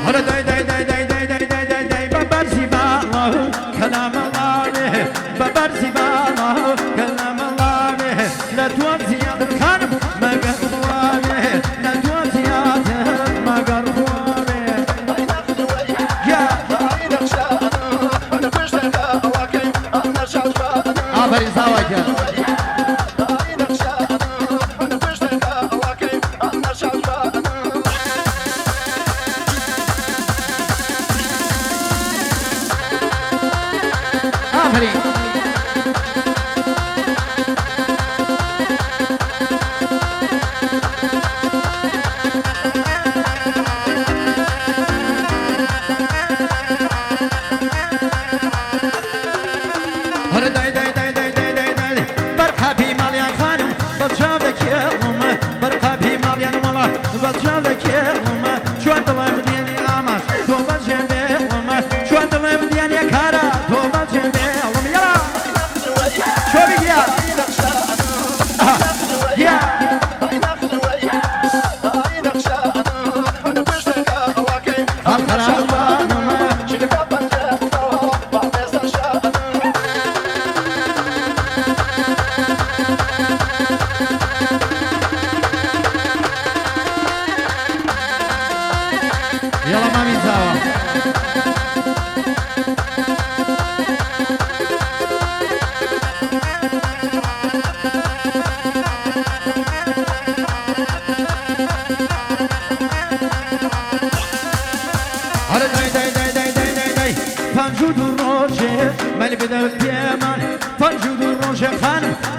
هلا داي داي داي داي داي داي داي داي داي ببرزي بالله كلام الله به ببرزي بالله كلام الله به لا توب زياد الخانم ما قربوا به لا توب زياد ما قربوا به يا عبر زواجه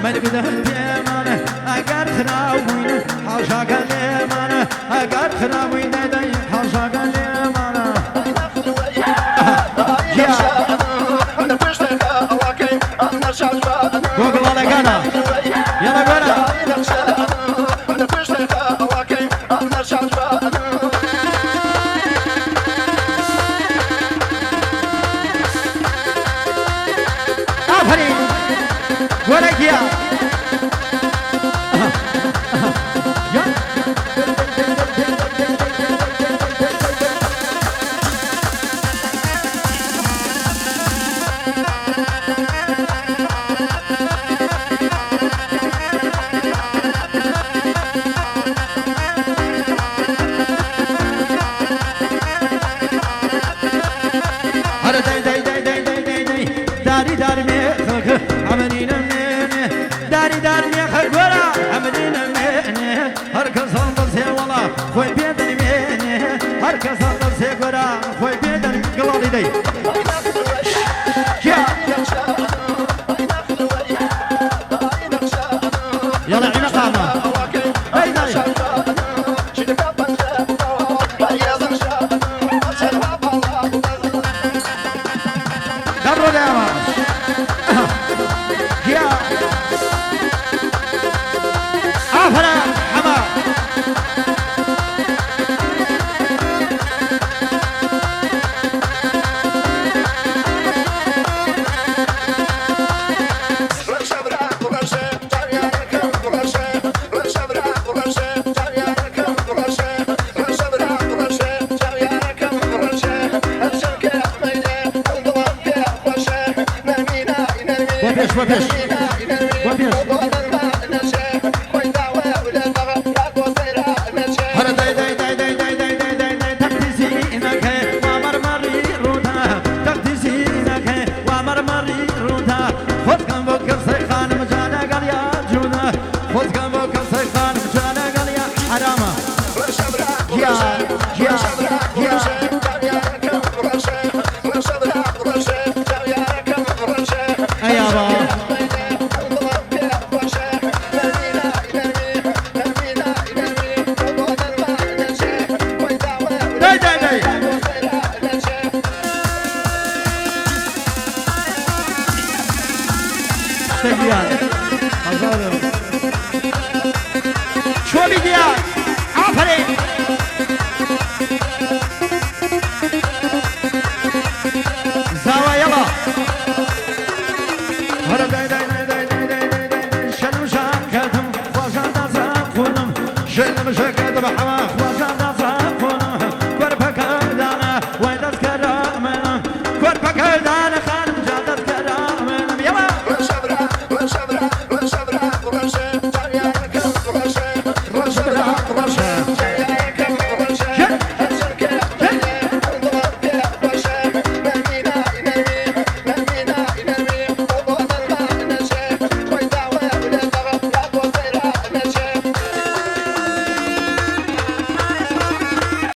من بده اليمن اگر خراوين حاشا قال يمن اگر خراوين داي حاشا قال يمن يا انا بشتك اواكي انا شاجبا قول على غانا يلا غانا انا بشتك اواكي انا شاجبا افري ولا يا يلا عينا قامة هاي هاي دبروا داما يا عفنا حما وبيش هلا داي داي داي داي داي داي داي داي داي تقدسي انك وامر مري روتا تقدسي انك وامر مري روتا خذ كم بكر سيخان مجانا قال يا جونا خذ كم بكر سيخان مجانا قال يا حرامه يا